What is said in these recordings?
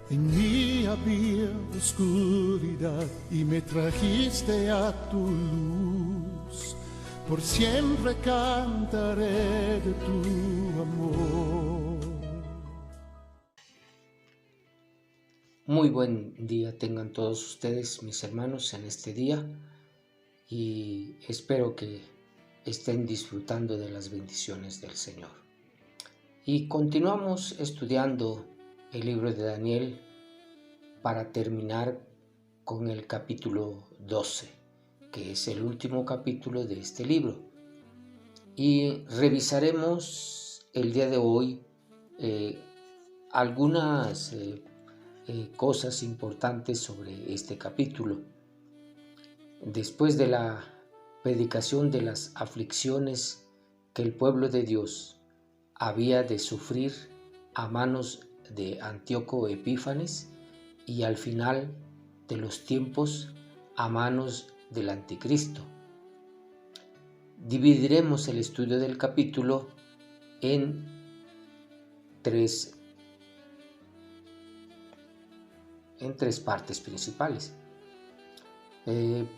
En mí había oscuridad y me trajiste a tu luz. Por siempre cantaré de tu amor. Muy buen día tengan todos ustedes, mis hermanos, en este día, y espero que estén disfrutando de las bendiciones del Señor. Y continuamos estudiando el libro de Daniel para terminar con el capítulo 12, que es el último capítulo de este libro. Y revisaremos el día de hoy algunas cosas importantes sobre este capítulo. Después de la predicación de las aflicciones que el pueblo de Dios había de sufrir a manos de Antíoco Epífanes y al final de los tiempos a manos del Anticristo. Dividiremos el estudio del capítulo en tres partes principales.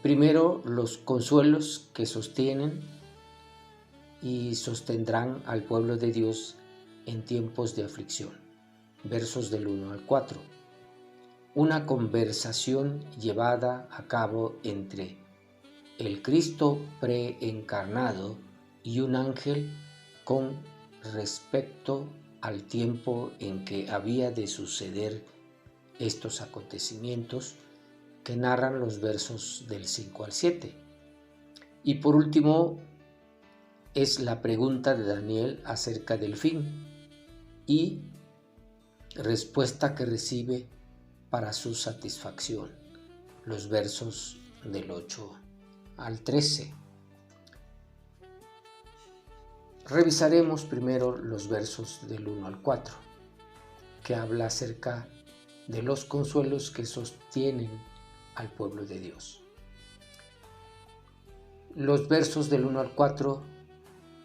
Primero, los consuelos que sostienen y sostendrán al pueblo de Dios en tiempos de aflicción. Versos del 1 al 4. Una conversación llevada a cabo entre el Cristo preencarnado y un ángel con respecto al tiempo en que había de suceder estos acontecimientos que narran los versos del 5 al 7. Y por último es la pregunta de Daniel acerca del fin y respuesta que recibe para su satisfacción, los versos del 8 al 13. Revisaremos primero los versos del 1 al 4, que habla acerca de los consuelos que sostienen al pueblo de Dios. Los versos del 1 al 4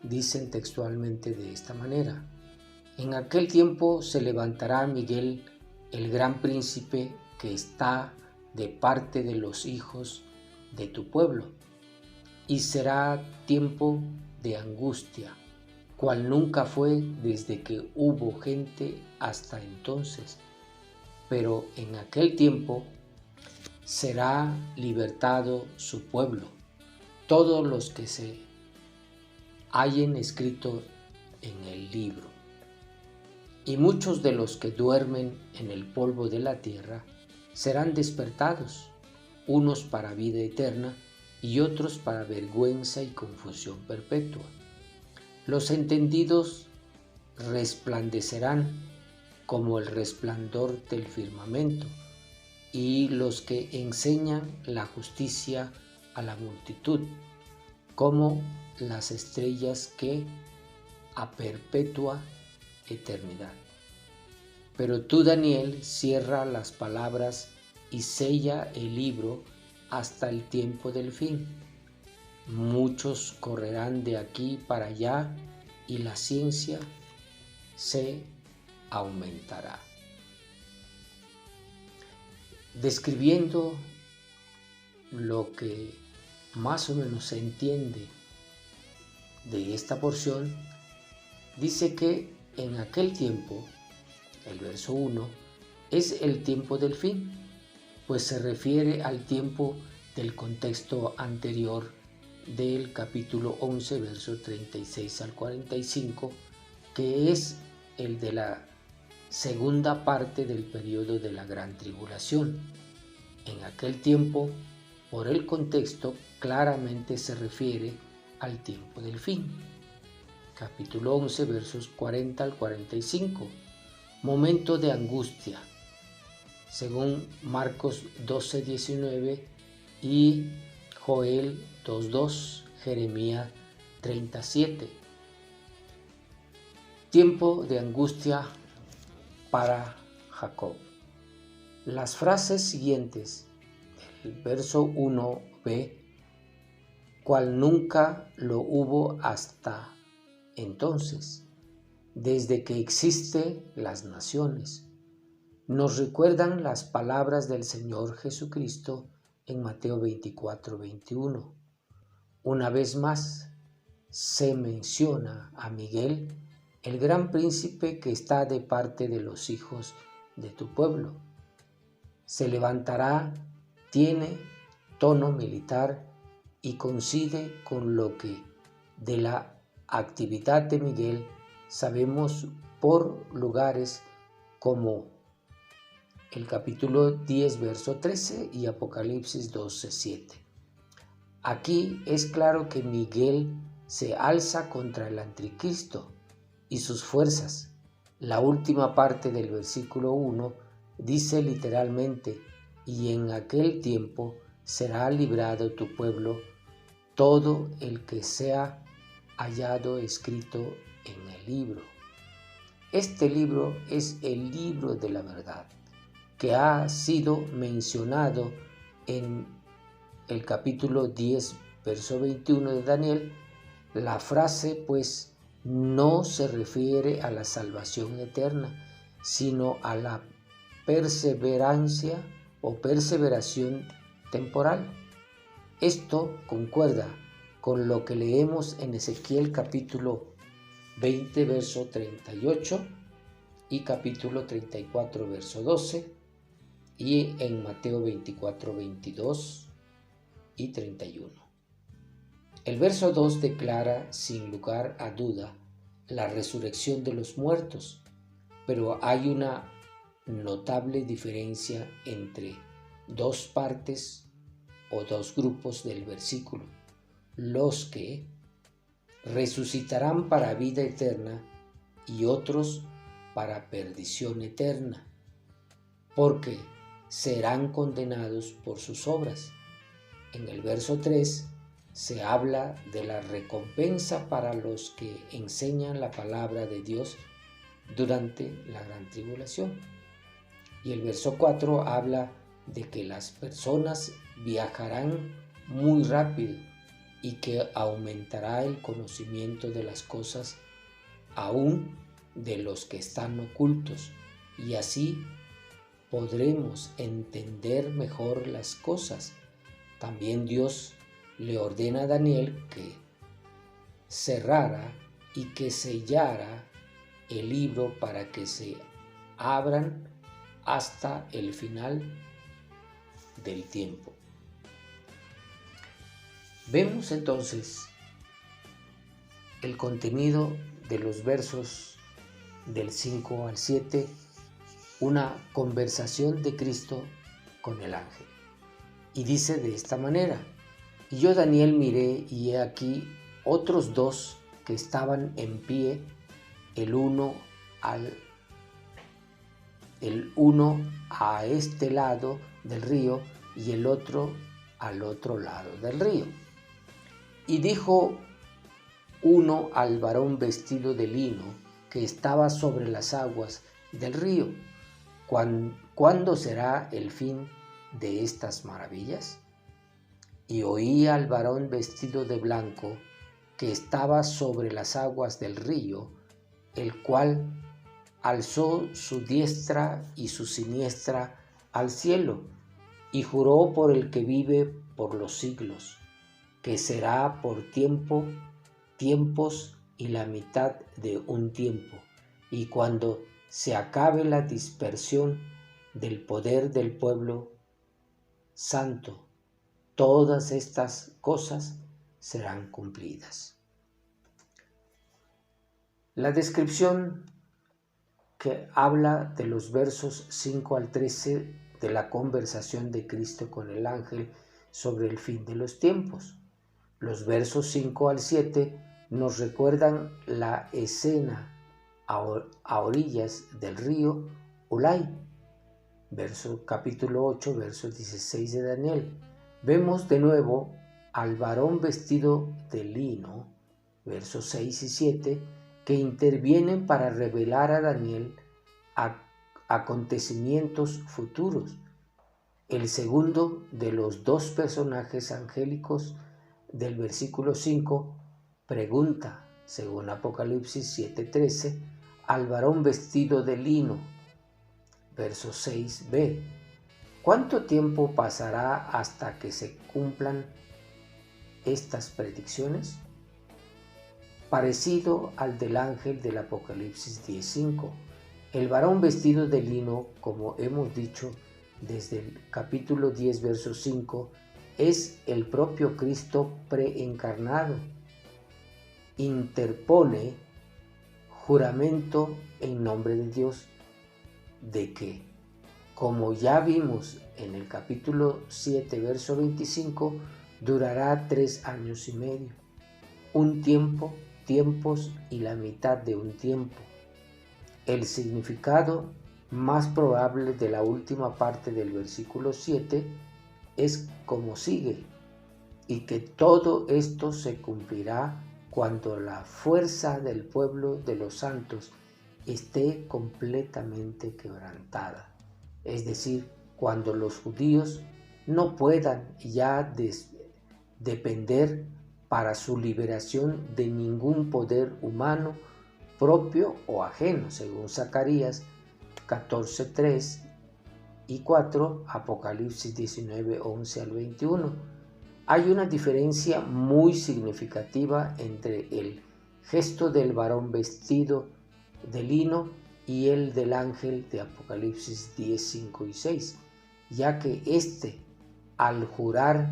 dicen textualmente de esta manera: en aquel tiempo se levantará Miguel, el gran príncipe que está de parte de los hijos de tu pueblo, y será tiempo de angustia, cual nunca fue desde que hubo gente hasta entonces. Pero en aquel tiempo será libertado su pueblo, todos los que se hallen escrito en el libro. Y muchos de los que duermen en el polvo de la tierra serán despertados, unos para vida eterna y otros para vergüenza y confusión perpetua. Los entendidos resplandecerán como el resplandor del firmamento, y los que enseñan la justicia a la multitud, como las estrellas que a perpetua eternidad. Pero tú, Daniel, cierra las palabras y sella el libro hasta el tiempo del fin. Muchos correrán de aquí para allá y la ciencia se aumentará. Describiendo lo que más o menos se entiende de esta porción, dice que en aquel tiempo, el verso 1, es el tiempo del fin, pues se refiere al tiempo del contexto anterior del capítulo 11, verso 36 al 45, que es el de la segunda parte del periodo de la Gran Tribulación. En aquel tiempo, por el contexto, claramente se refiere al tiempo del fin. Capítulo 11, versos 40 al 45. Momento de angustia, según Marcos 12, 19 y Joel 2:2, Jeremías 37. Tiempo de angustia para Jacob. Las frases siguientes del verso 1b, cual nunca lo hubo hasta entonces, desde que existen las naciones, nos recuerdan las palabras del Señor Jesucristo en Mateo 24:21. Una vez más se menciona a Miguel, el gran príncipe que está de parte de los hijos de tu pueblo. Se levantará, tiene tono militar y coincide con lo que de la actividad de Miguel sabemos por lugares como el capítulo 10, verso 13 y Apocalipsis 12, 7. Aquí es claro que Miguel se alza contra el anticristo y sus fuerzas. La última parte del versículo 1 dice literalmente: y en aquel tiempo será librado tu pueblo, todo el que sea hallado escrito en el libro. Este libro es el libro de la verdad, que ha sido mencionado en el capítulo 10, verso 21 de Daniel. La frase, pues, no se refiere a la salvación eterna, sino a la perseverancia o perseveración temporal. Esto concuerda con lo que leemos en Ezequiel capítulo 20, verso 38 y capítulo 34, verso 12, y en Mateo 24, 22 y 31. El verso 2 declara sin lugar a duda la resurrección de los muertos, pero hay una notable diferencia entre dos partes o dos grupos del versículo: los que resucitarán para vida eterna y otros para perdición eterna, porque serán condenados por sus obras. En el verso 3 se habla de la recompensa para los que enseñan la palabra de Dios durante la gran tribulación. Y el verso 4 habla de que las personas viajarán muy rápido y que aumentará el conocimiento de las cosas, aún de los que están ocultos, y así podremos entender mejor las cosas. También Dios le ordena a Daniel que cerrara y que sellara el libro para que se abran hasta el final del tiempo. Vemos entonces el contenido de los versos del 5 al 7, una conversación de Cristo con el ángel. Y dice de esta manera: y yo, Daniel, miré, y he aquí otros dos que estaban en pie, el uno a este lado del río y el otro al otro lado del río. Y dijo uno al varón vestido de lino que estaba sobre las aguas del río: ¿cuándo será el fin de estas maravillas? Y oí al varón vestido de blanco que estaba sobre las aguas del río, el cual alzó su diestra y su siniestra al cielo y juró por el que vive por los siglos, que será por tiempos y la mitad de un tiempo, y cuando se acabe la dispersión del poder del pueblo santo, todas estas cosas serán cumplidas. La descripción que habla de los versos 5 al 13 de la conversación de Cristo con el ángel sobre el fin de los tiempos. Los versos 5 al 7 nos recuerdan la escena a orillas del río Ulai, capítulo 8, verso 16 de Daniel. Vemos de nuevo al varón vestido de lino, versos 6 y 7, que intervienen para revelar a Daniel acontecimientos futuros. El segundo de los dos personajes angélicos del versículo 5 pregunta, según Apocalipsis 7:13, al varón vestido de lino: verso 6b. ¿Cuánto tiempo pasará hasta que se cumplan estas predicciones? Parecido al del ángel del Apocalipsis 10:5. El varón vestido de lino, como hemos dicho desde el capítulo 10, verso 5, es el propio Cristo preencarnado. Interpone juramento en nombre de Dios de que, como ya vimos en el capítulo 7, verso 25, durará 3 años y medio, un tiempo, tiempos y la mitad de un tiempo. El significado más probable de la última parte del versículo 7 es como sigue: y que todo esto se cumplirá cuando la fuerza del pueblo de los santos esté completamente quebrantada, es decir, cuando los judíos no puedan ya depender para su liberación de ningún poder humano propio o ajeno, según Zacarías 14:3 y 4, Apocalipsis 19:11 al 21. Hay una diferencia muy significativa entre el gesto del varón vestido de lino y el del ángel de Apocalipsis 10:5 y 6, ya que éste, al jurar,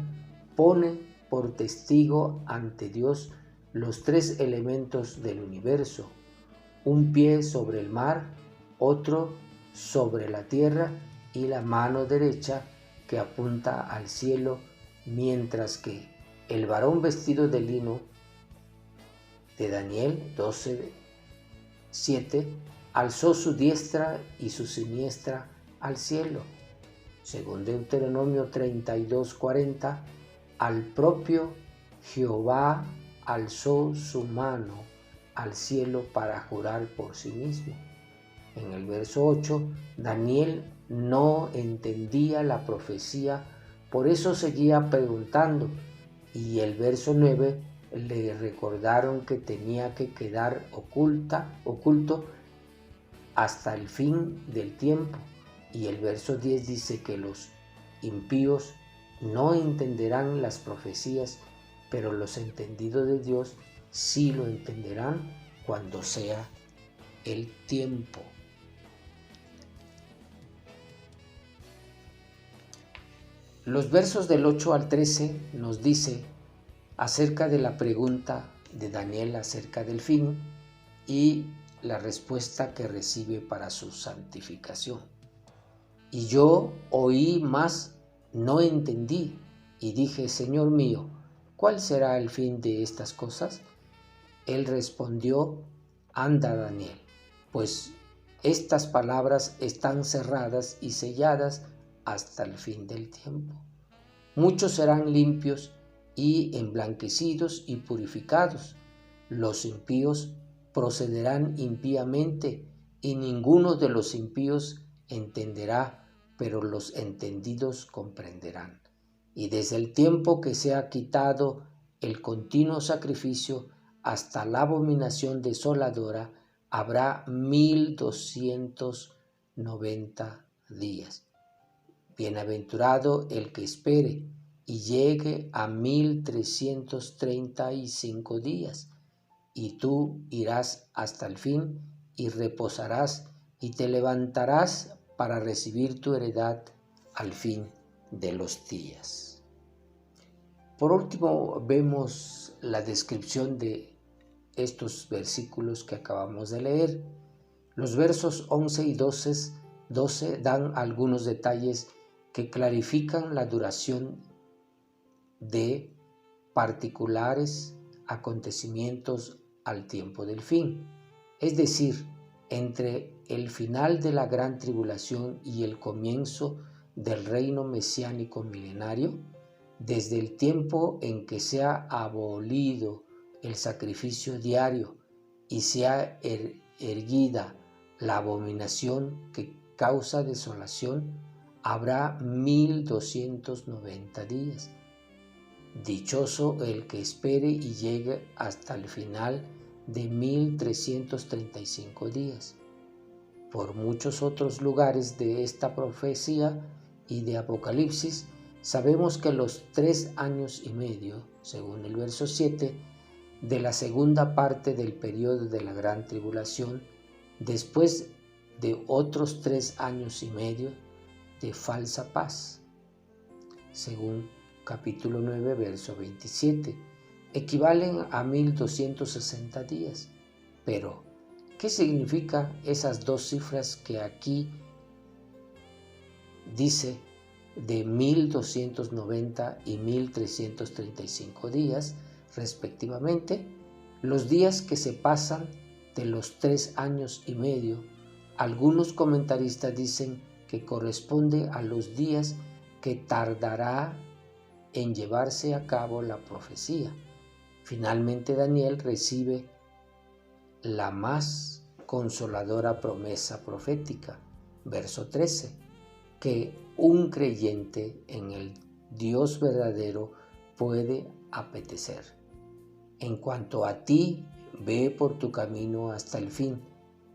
pone por testigo ante Dios los 3 elementos del universo: un pie sobre el mar, otro sobre la tierra y la mano derecha que apunta al cielo, mientras que el varón vestido de lino de Daniel 12:7 alzó su diestra y su siniestra al cielo. Según Deuteronomio 32:40, al propio Jehová alzó su mano al cielo para jurar por sí mismo. En el verso 8, Daniel no entendía la profecía, por eso seguía preguntando, y el verso 9 le recordaron que tenía que quedar oculto hasta el fin del tiempo, y el verso 10 dice que los impíos no entenderán las profecías, pero los entendidos de Dios sí lo entenderán cuando sea el tiempo. Los versos del 8 al 13 nos dice acerca de la pregunta de Daniel acerca del fin y la respuesta que recibe para su santificación. Y yo oí, mas no entendí, y dije: Señor mío, ¿cuál será el fin de estas cosas? Él respondió: anda, Daniel, pues estas palabras están cerradas y selladas hasta el fin del tiempo. Muchos serán limpios y emblanquecidos y purificados. Los impíos procederán impíamente, y ninguno de los impíos entenderá, pero los entendidos comprenderán. Y desde el tiempo que se ha quitado el continuo sacrificio hasta la abominación desoladora, habrá 1290 días. Bienaventurado el que espere y llegue a 1335 días, y tú irás hasta el fin y reposarás y te levantarás para recibir tu heredad al fin de los días. Por último, vemos la descripción de estos versículos que acabamos de leer. Los versos 11 y 12 dan algunos detalles que clarifican la duración de particulares acontecimientos al tiempo del fin, es decir, entre el final de la gran tribulación y el comienzo del reino mesiánico milenario, desde el tiempo en que se ha abolido el sacrificio diario y se ha erguida la abominación que causa desolación, habrá 1290 días. Dichoso el que espere y llegue hasta el final de 1335 días. por muchos otros lugares de esta profecía y de Apocalipsis, sabemos que los 3 años y medio, según el verso 7, de la segunda parte del periodo de la gran tribulación, después de otros 3 años y medio de falsa paz, según capítulo 9, verso 27, equivalen a 1260 días. Pero, ¿qué significa esas dos cifras que aquí dice de 1290 y 1335 días, respectivamente? Los días que se pasan de los 3 años y medio, algunos comentaristas dicen que corresponde a los días que tardará en llevarse a cabo la profecía. Finalmente Daniel recibe la más consoladora promesa profética, verso 13, que un creyente en el Dios verdadero puede apetecer. En cuanto a ti, ve por tu camino hasta el fin,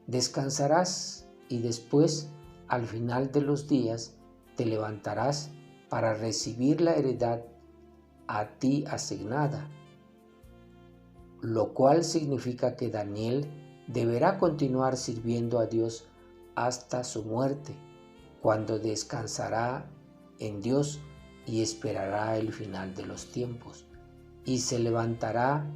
descansarás y después, al final de los días, te levantarás para recibir la heredad a ti asignada, lo cual significa que Daniel deberá continuar sirviendo a Dios hasta su muerte, cuando descansará en Dios y esperará el final de los tiempos, y se levantará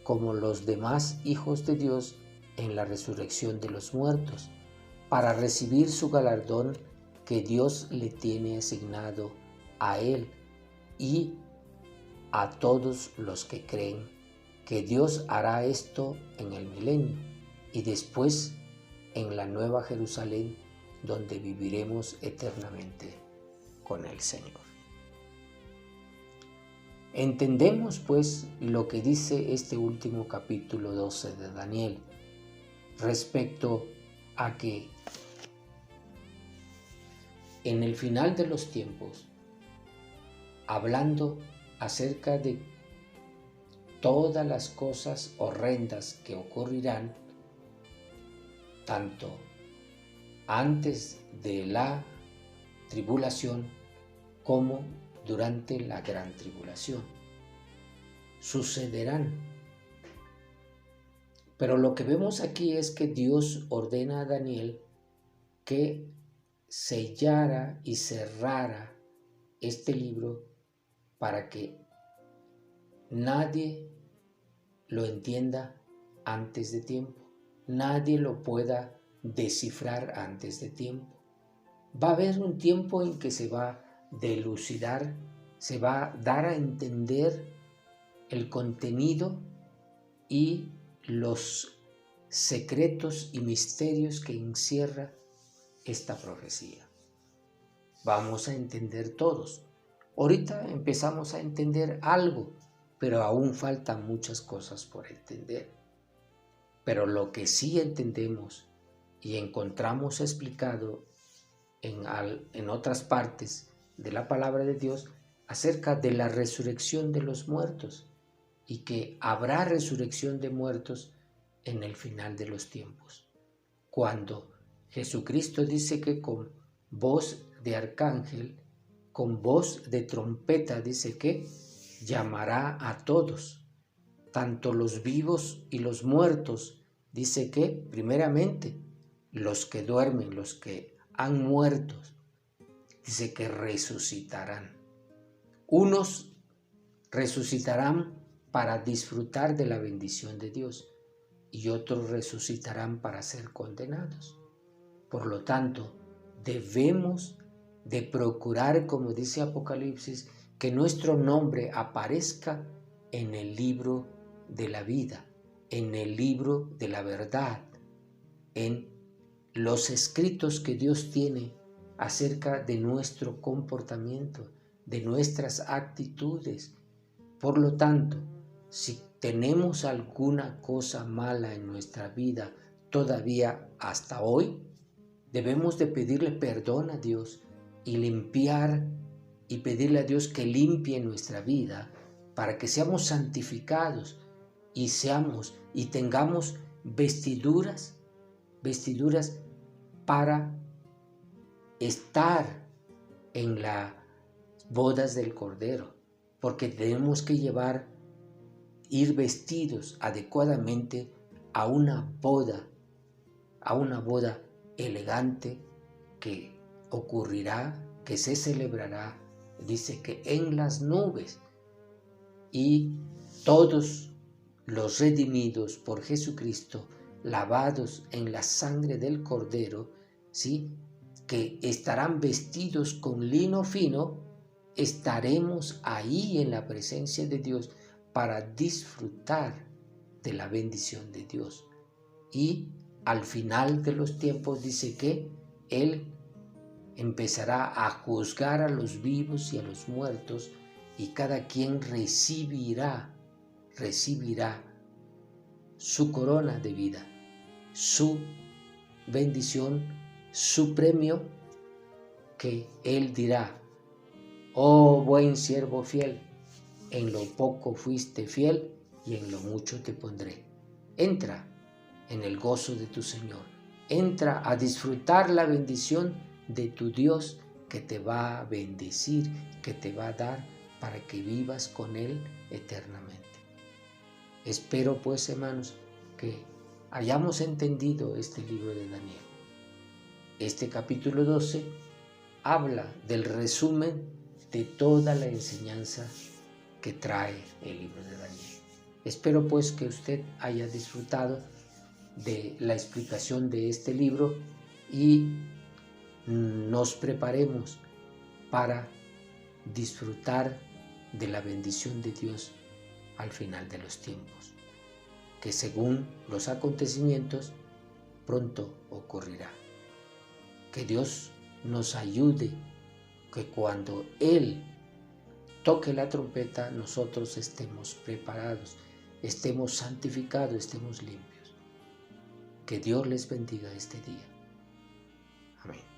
como los demás hijos de Dios en la resurrección de los muertos, para recibir su galardón que Dios le tiene asignado a él y a todos los que creen que Dios hará esto en el milenio y después en la nueva Jerusalén, donde viviremos eternamente con el Señor. Entendemos pues lo que dice este último capítulo 12 de Daniel respecto a que en el final de los tiempos, hablando acerca de todas las cosas horrendas que ocurrirán, tanto antes de la tribulación como durante la gran tribulación, sucederán. Pero lo que vemos aquí es que Dios ordena a Daniel que sellara y cerrara este libro para que nadie lo entienda antes de tiempo, nadie lo pueda descifrar antes de tiempo. Va a haber un tiempo en que se va a delucidar, se va a dar a entender el contenido y los secretos y misterios que encierra esta profecía. Vamos a entender todos. Ahorita empezamos a entender algo, pero aún faltan muchas cosas por entender. Pero lo que sí entendemos y encontramos explicado en otras partes de la palabra de Dios acerca de la resurrección de los muertos y que habrá resurrección de muertos en el final de los tiempos, cuando Jesucristo dice que con voz de arcángel, con voz de trompeta, dice que llamará a todos, tanto los vivos y los muertos. Dice que, primeramente, los que duermen, los que han muerto, dice que resucitarán. Unos resucitarán para disfrutar de la bendición de Dios y otros resucitarán para ser condenados. Por lo tanto, debemos de procurar, como dice Apocalipsis, que nuestro nombre aparezca en el libro de la vida, en el libro de la verdad, en los escritos que Dios tiene acerca de nuestro comportamiento, de nuestras actitudes. Por lo tanto, si tenemos alguna cosa mala en nuestra vida todavía hasta hoy, debemos de pedirle perdón a Dios y limpiar y pedirle a Dios que limpie nuestra vida para que seamos santificados y tengamos vestiduras para estar en las bodas del Cordero, porque tenemos que ir vestidos adecuadamente a una boda elegante que ocurrirá, que se celebrará, dice que en las nubes, y todos los redimidos por Jesucristo, lavados en la sangre del Cordero, ¿sí?, que estarán vestidos con lino fino, estaremos ahí en la presencia de Dios para disfrutar de la bendición de Dios. Y al final de los tiempos dice que Él empezará a juzgar a los vivos y a los muertos, y cada quien recibirá su corona de vida, su bendición, su premio, que Él dirá: oh buen siervo fiel, en lo poco fuiste fiel y en lo mucho te pondré. Entra en el gozo de tu Señor, entra a disfrutar la bendición de tu Dios, que te va a bendecir, que te va a dar para que vivas con Él eternamente. Espero pues, hermanos, que hayamos entendido este libro de Daniel. Este capítulo 12 habla del resumen de toda la enseñanza que trae el libro de Daniel. Espero pues que usted haya disfrutado de la explicación de este libro y nos preparemos para disfrutar de la bendición de Dios al final de los tiempos, que según los acontecimientos pronto ocurrirá. Que Dios nos ayude, que cuando Él toque la trompeta nosotros estemos preparados, estemos santificados, estemos limpios. Que Dios les bendiga este día. Amén.